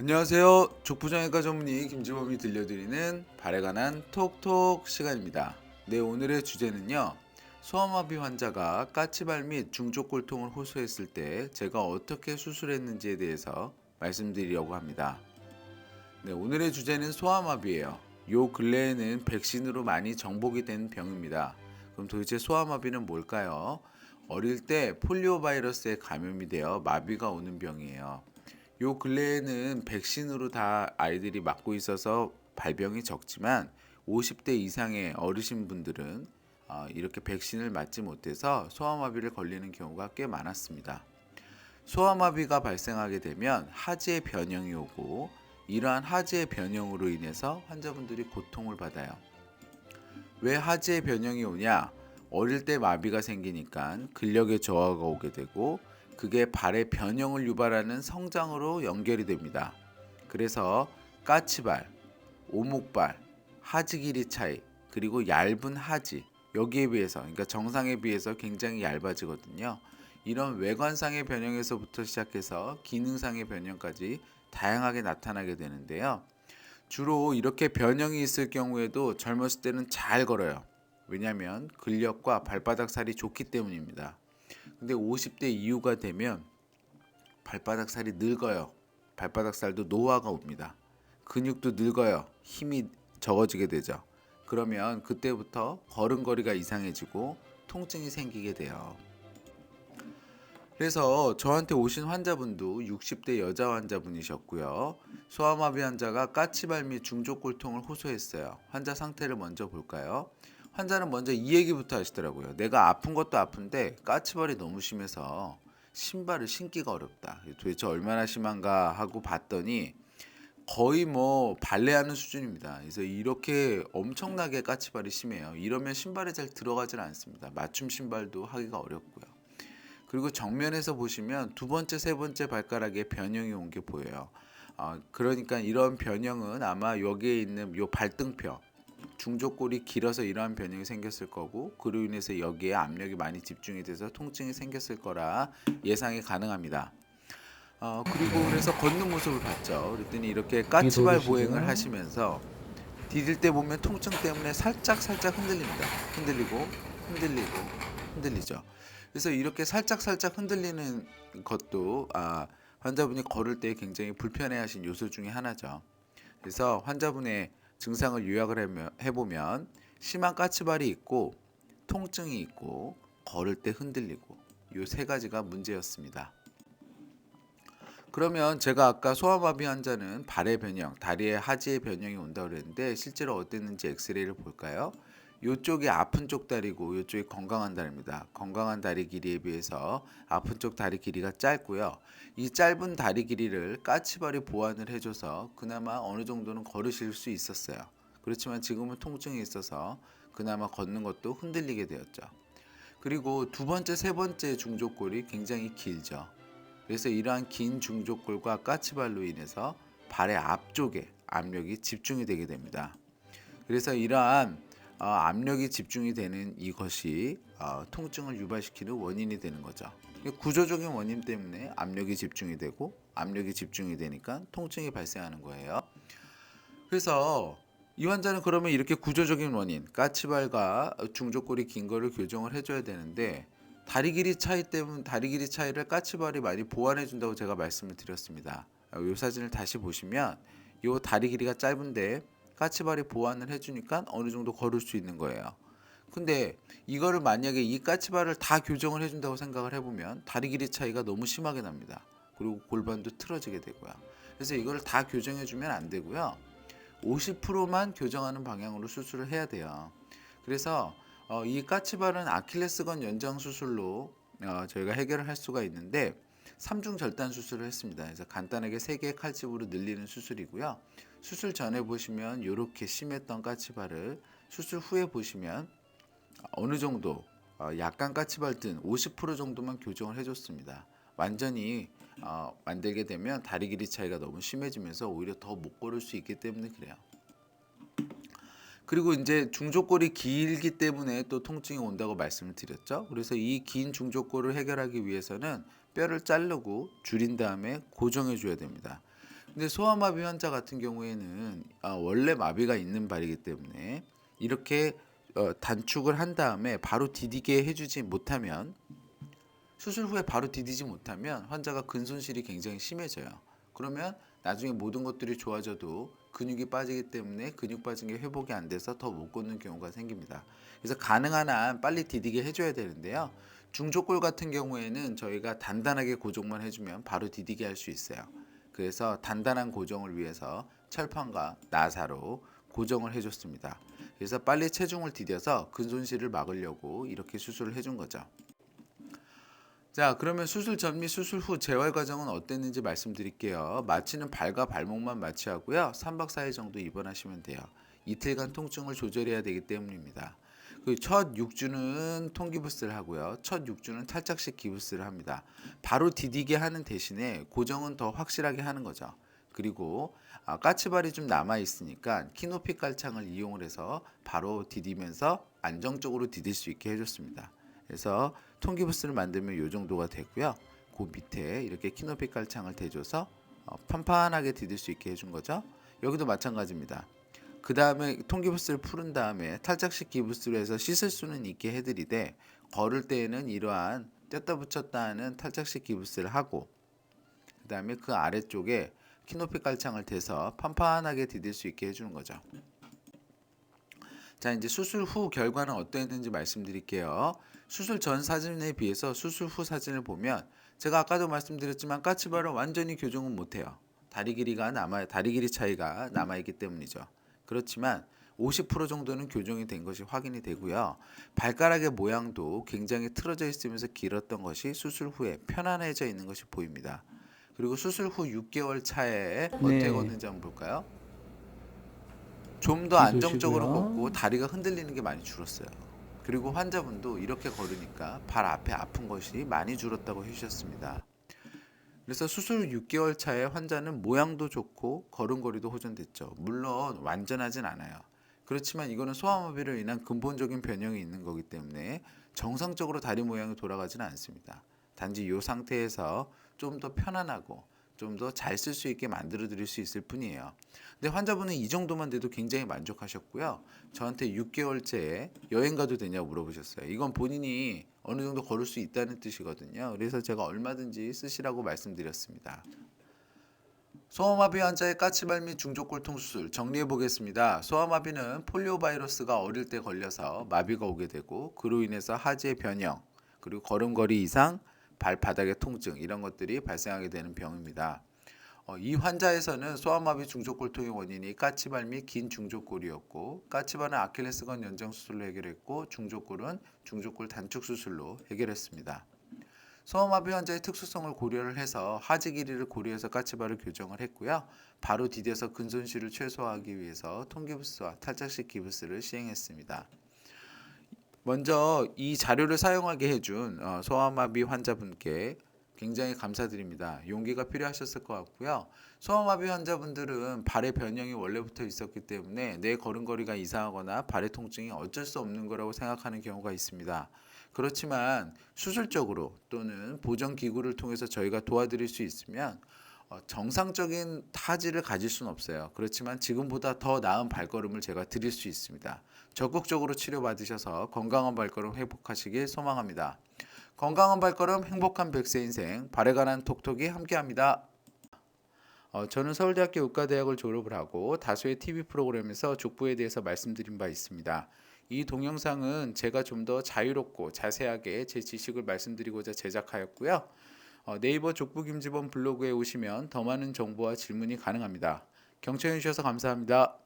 안녕하세요. 족부정형외과 전문의 김지범이 들려드리는 발에 관한 톡톡 시간입니다. 네, 오늘의 주제는요. 소아마비 환자가 까치발 및 중족골통을 호소했을 때 제가 어떻게 수술했는지에 대해서 말씀드리려고 합니다. 네, 오늘의 주제는 소아마비예요. 요 근래에는 백신으로 많이 정복이 된 병입니다. 그럼 도대체 소아마비는 뭘까요? 어릴 때 폴리오 바이러스에 감염이 되어 마비가 오는 병이에요. 요 근래에는 백신으로 다 아이들이 맞고 있어서 발병이 적지만 50대 이상의 어르신 분들은 이렇게 백신을 맞지 못해서 소아마비를 걸리는 경우가 꽤 많았습니다. 소아마비가 발생하게 되면 하지의 변형이 오고 이러한 하지의 변형으로 인해서 환자분들이 고통을 받아요. 왜 하지의 변형이 오냐? 어릴 때 마비가 생기니까 근력의 저하가 오게 되고 그게 발의 변형을 유발하는 성장으로 연결이 됩니다. 그래서 까치발, 오목발, 하지 길이 차이, 그리고 얇은 하지, 여기에 비해서, 그러니까 정상에 비해서 굉장히 얇아지거든요. 이런 외관상의 변형에서부터 시작해서 기능상의 변형까지 다양하게 나타나게 되는데요. 주로 이렇게 변형이 있을 경우에도 젊었을 때는 잘 걸어요. 왜냐하면 근력과 발바닥 살이 좋기 때문입니다. 근데 50대 이후가 되면 발바닥 살이 늙어요. 발바닥 살도 노화가 옵니다. 근육도 늙어요. 힘이 적어지게 되죠. 그러면 그때부터 걸음걸이가 이상해지고 통증이 생기게 돼요. 그래서 저한테 오신 환자분도 60대 여자 환자분이셨고요. 소아마비 환자가 까치발 및 중족골통을 호소했어요. 환자 상태를 먼저 볼까요? 환자는 먼저 이 얘기부터 하시더라고요. 내가 아픈 것도 아픈데 까치발이 너무 심해서 신발을 신기가 어렵다. 도대체 얼마나 심한가 하고 봤더니 거의 뭐 발레하는 수준입니다. 그래서 이렇게 엄청나게 까치발이 심해요. 이러면 신발에 잘 들어가질 않습니다. 맞춤 신발도 하기가 어렵고요. 그리고 정면에서 보시면 두 번째, 세 번째 발가락에 변형이 온 게 보여요. 그러니까 이런 변형은 아마 여기에 있는 요 발등뼈, 중족골이 길어서 이러한 변형이 생겼을 거고 그로 인해서 여기에 압력이 많이 집중이 돼서 통증이 생겼을 거라 예상이 가능합니다. 그리고 그래서 걷는 모습을 봤죠. 그랬더니 이렇게 귀 까치발 보행을 돌리시고요. 하시면서 디딜 때 보면 통증 때문에 살짝 흔들립니다. 흔들리고 흔들리고 흔들리죠. 그래서 이렇게 살짝 흔들리는 것도 환자분이 걸을 때 굉장히 불편해하신 요소 중에 하나죠. 그래서 환자분의 증상을 요약을 해보면 심한 까치발이 있고 통증이 있고 걸을 때 흔들리고 이 세 가지가 문제였습니다. 그러면 제가 아까 소아마비 환자는 발의 변형, 다리의 하지의 변형이 온다고 그랬는데 실제로 어땠는지 엑스레이를 볼까요? 이쪽이 아픈 쪽 다리고 이쪽이 건강한 다리입니다. 건강한 다리 길이에 비해서 아픈 쪽 다리 길이가 짧고요. 이 짧은 다리 길이를 까치발이 보완을 해줘서 그나마 어느 정도는 걸으실 수 있었어요. 그렇지만 지금은 통증이 있어서 그나마 걷는 것도 흔들리게 되었죠. 그리고 두 번째, 세 번째 중족골이 굉장히 길죠. 그래서 이러한 긴 중족골과 까치발로 인해서 발의 앞쪽에 압력이 집중이 되게 됩니다. 그래서 이러한 압력이 집중이 되는 이것이 통증을 유발시키는 원인이 되는 거죠. 구조적인 원인 때문에 압력이 집중이 되고 압력이 집중이 되니까 통증이 발생하는 거예요. 그래서 이 환자는 그러면 이렇게 구조적인 원인, 까치발과 중족골이 긴 거를 교정을 해줘야 되는데 다리 길이 차이 때문에 다리 길이 차이를 까치발이 많이 보완해 준다고 제가 말씀을 드렸습니다. 이 사진을 다시 보시면 이 다리 길이가 짧은데 까치발이 보완을 해주니까 어느 정도 걸을 수 있는 거예요. 근데 이거를 만약에 이 까치발을 다 교정을 해준다고 생각을 해보면 다리 길이 차이가 너무 심하게 납니다. 그리고 골반도 틀어지게 되고요. 그래서 이거를 다 교정해주면 안 되고요. 50%만 교정하는 방향으로 수술을 해야 돼요. 그래서 이 까치발은 아킬레스건 연장 수술로 저희가 해결을 할 수가 있는데 3중 절단 수술을 했습니다. 그래서 간단하게 3개의 칼집으로 늘리는 수술이고요. 수술 전에 보시면 이렇게 심했던 까치발을 수술 후에 보시면 어느 정도 약간 까치발 든 50% 정도만 교정을 해줬습니다. 완전히 만들게 되면 다리 길이 차이가 너무 심해지면서 오히려 더 못 걸을 수 있기 때문에 그래요. 그리고 이제 중족골이 길기 때문에 또 통증이 온다고 말씀을 드렸죠. 그래서 이 긴 중족골을 해결하기 위해서는 뼈를 자르고 줄인 다음에 고정해 줘야 됩니다. 근데 소아마비 환자 같은 경우에는 원래 마비가 있는 발이기 때문에 이렇게 단축을 한 다음에 바로 디디게 해주지 못하면, 수술 후에 바로 디디지 못하면 환자가 근손실이 굉장히 심해져요. 그러면 나중에 모든 것들이 좋아져도 근육이 빠지기 때문에 근육 빠진 게 회복이 안 돼서 더 못 걷는 경우가 생깁니다. 그래서 가능한 한 빨리 디디게 해줘야 되는데요. 중족골 같은 경우에는 저희가 단단하게 고정만 해주면 바로 디디게 할 수 있어요. 그래서 단단한 고정을 위해서 철판과 나사로 고정을 해줬습니다. 그래서 빨리 체중을 디뎌서 근손실을 막으려고 이렇게 수술을 해준 거죠. 자, 그러면 수술 전 및 수술 후 재활 과정은 어땠는지 말씀드릴게요. 마취는 발과 발목만 마취하고요. 3박 4일 정도 입원하시면 돼요. 이틀간 통증을 조절해야 되기 때문입니다. 첫 6주는 통기부스를 하고요. 첫 6주는 탈착식 기부스를 합니다. 바로 디디게 하는 대신에 고정은 더 확실하게 하는 거죠. 그리고 까치발이 좀 남아 있으니까 키높이 깔창을 이용을 해서 바로 디디면서 안정적으로 디딜 수 있게 해줬습니다. 그래서 통기부스를 만들면 이 정도가 되고요. 그 밑에 이렇게 키높이 깔창을 대줘서 판판하게 디딜 수 있게 해준 거죠. 여기도 마찬가지입니다. 그 다음에 통기부스를 풀은 다음에 탈착식 기부스로 해서 씻을 수는 있게 해드리되, 걸을 때에는 이러한 뗐다 붙였다 하는 탈착식 기부스를 하고, 그 다음에 그 아래쪽에 키높이 깔창을 대서 판판하게 디딜 수 있게 해주는 거죠. 자, 이제 수술 후 결과는 어떠했는지 말씀드릴게요. 수술 전 사진에 비해서 수술 후 사진을 보면, 제가 아까도 말씀드렸지만 까치발은 완전히 교정은 못해요. 다리 길이 차이가 남아있기 때문이죠. 그렇지만 50% 정도는 교정이 된 것이 확인이 되고요. 발가락의 모양도 굉장히 틀어져 있으면서 길었던 것이 수술 후에 편안해져 있는 것이 보입니다. 그리고 수술 후 6개월 차에 어떻게 네, 걷는지 한번 볼까요? 좀 더 안정적으로 걷고 뒤도시고요. 다리가 흔들리는 게 많이 줄었어요. 그리고 환자분도 이렇게 걸으니까 발 앞에 아픈 것이 많이 줄었다고 해주셨습니다. 그래서 수술 6개월 차에 환자는 모양도 좋고 걸음걸이도 호전됐죠. 물론 완전하진 않아요. 그렇지만 이거는 소아마비로 인한 근본적인 변형이 있는 거기 때문에 정상적으로 다리 모양이 돌아가지는 않습니다. 단지 이 상태에서 좀 더 편안하고 좀 더 잘 쓸 수 있게 만들어 드릴 수 있을 뿐이에요. 근데 환자분은 이 정도만 돼도 굉장히 만족하셨고요. 저한테 6개월째에 여행 가도 되냐고 물어보셨어요. 이건 본인이 어느 정도 걸을 수 있다는 뜻이거든요. 그래서 제가 얼마든지 쓰시라고 말씀드렸습니다. 소아마비 환자의 까치발 및 중족골통 수술 정리해 보겠습니다. 소아마비는 폴리오 바이러스가 어릴 때 걸려서 마비가 오게 되고, 그로 인해서 하지의 변형, 그리고 걸음걸이 이상, 발바닥의 통증, 이런 것들이 발생하게 되는 병입니다. 이 환자에서는 소아마비 중족골통의 원인이 까치발 및 긴 중족골이었고, 까치발은 아킬레스건 연장 수술로 해결했고, 중족골은 중족골 단축 수술로 해결했습니다. 소아마비 환자의 특수성을 고려를 해서 하지 길이를 고려해서 까치발을 교정을 했고요. 바로 디뎌서 근손실을 최소화하기 위해서 통기부스와 탈착식 기부스를 시행했습니다. 먼저 이 자료를 사용하게 해준 소아마비 환자분께 굉장히 감사드립니다. 용기가 필요하셨을 것 같고요. 소아마비 환자분들은 발의 변형이 원래부터 있었기 때문에 내 걸음걸이가 이상하거나 발의 통증이 어쩔 수 없는 거라고 생각하는 경우가 있습니다. 그렇지만 수술적으로 또는 보정 기구를 통해서 저희가 도와드릴 수 있으면 정상적인 타지를 가질 수는 없어요. 그렇지만 지금보다 더 나은 발걸음을 제가 드릴 수 있습니다. 적극적으로 치료받으셔서 건강한 발걸음 회복하시길 소망합니다. 건강한 발걸음 행복한 100세 인생, 발에 관한 톡톡이 함께합니다. 저는 서울대학교 의과대학을 졸업을 하고 다수의 TV 프로그램에서 족부에 대해서 말씀드린 바 있습니다. 이 동영상은 제가 좀 더 자유롭고 자세하게 제 지식을 말씀드리고자 제작하였고요. 네이버 족부김지범 블로그에 오시면 더 많은 정보와 질문이 가능합니다. 경청해 주셔서 감사합니다.